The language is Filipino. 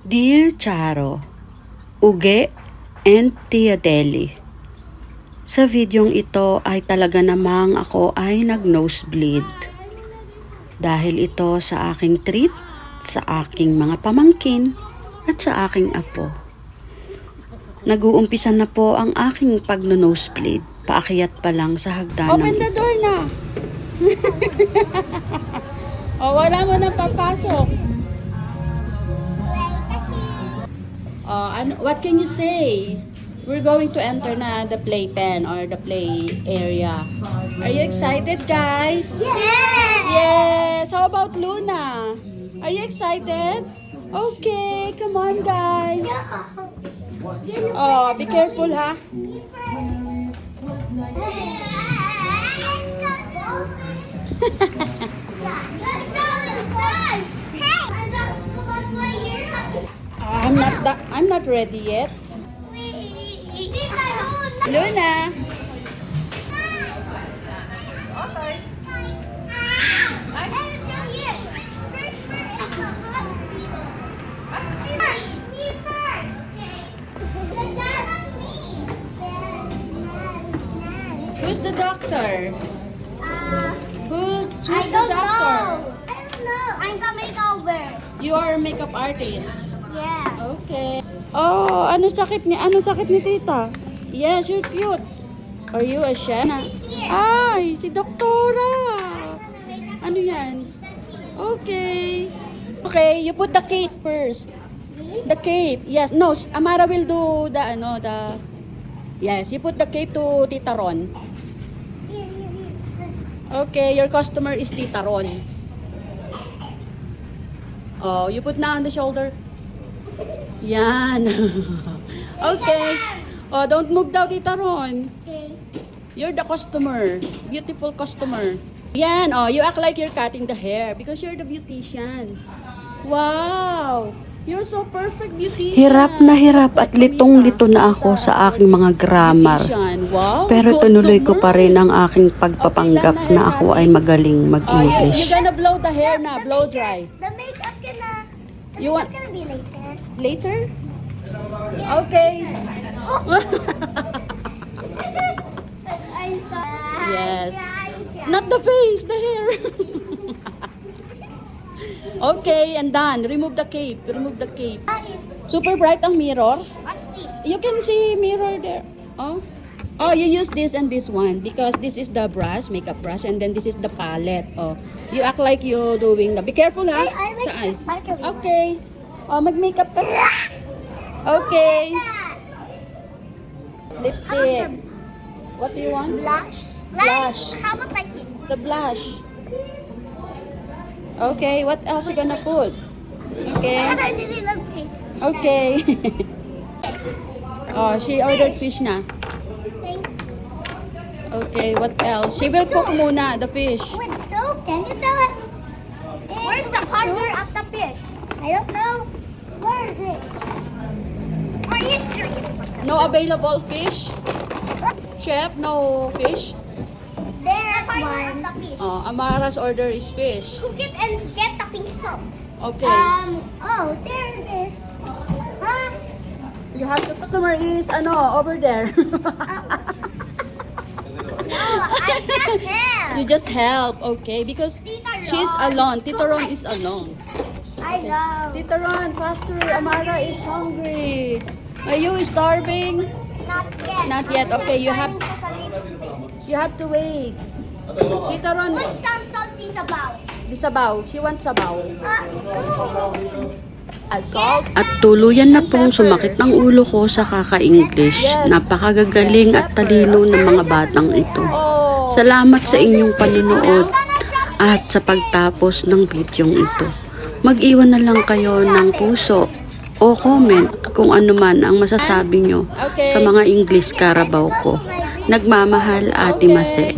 Dear Charo, Uge and Tia Deli. Sa videong ito ay talaga namang ako ay nag-nosebleed. Dahil ito sa aking treat, sa aking mga pamangkin, at sa aking apo. Nag-uumpisa na po ang aking pag-nosebleed. Paakyat pa lang sa hagdanan. Open the door na! Wala mo na papasok. What can you say? We're going to enter na the playpen or the play area. Are you excited, guys? Yes! Yes! How about Luna? Are you excited? Okay, come on, guys. Be careful, ha? I'm not ready yet. Luna. Who's the doctor? Who's the doctor? I don't know. I'm the makeover. You are a makeup artist. Yeah. Okay. Oh, anong sakit ni tita? Yes, you're cute. Are you a Shana? Ay, si doktora. Ano yan? Okay. Okay, you put the cape first. The cape. Yes, no, Amara will do yes, you put the cape to Tita Ron. Okay, your customer is Tita Ron. Oh, you put now on the shoulder. Yan. Okay. Oh, don't move daw, Tita Ron. Okay. You're the customer. Beautiful customer. Yan. Oh, you act like you're cutting the hair because you're the beautician. Wow. You're so perfect beautician. Hirap at litong-lito na ako sa aking mga grammar. Wow. Pero tunuloy ko pa rin ang aking pagpapanggap na ako ay magaling You're mag-English. gonna blow the hair na. Blow dry. The makeup gonna. You want It's gonna be later. later? Okay. I'm sorry. Yes. Not the face, the hair. Okay, and done. Remove the cape. Remove the cape. Super bright ang mirror. What's this? You can see mirror there. Oh, you use this and this one because this is the brush, makeup brush, and then this is the palette. Oh, you act like you're doing the. Be careful, ha? I like Sa eyes. this sparkly one. Okay. Oh, mag-makeup ka. Okay. Lipstick. What do you want? Blush. Blush. How about like this? The blush. Okay, what else you gonna put? Okay. I really love face. Okay. Oh, she ordered fish na. Thanks. Okay, what else? She will cook muna the fish. With soup? Can you tell it? Where's the partner of the fish? I don't know. Where is it? Are you serious? No available fish? Chef, no fish? There's one. The fish. Oh, Amara's order is fish. Cook it and get the pink salt. Okay. Oh, there it is. Huh? You have the customer is over there. No, I just help. You just help, okay? Because she's alone. Tita Ron is alone. I know. Tita Ron, faster. Amara is hungry. Are you starving? Not yet. Not yet. Okay, you have Just a little bit. you have to wait. Tita Ron, Put some salt in the bowl. di sabaw. She wants sabaw. Soup. Salt. At tuluyan na pong sumakit ng ulo ko sa kaka-English. Napakagagaling at talino ng mga batang ito. Salamat sa inyong panunood at sa pagtapos ng bidyong ito. Mag-iwan na lang kayo ng puso o comment kung ano man ang masasabi nyo sa mga English Carabao ko. Nagmamahal, Ate Mase.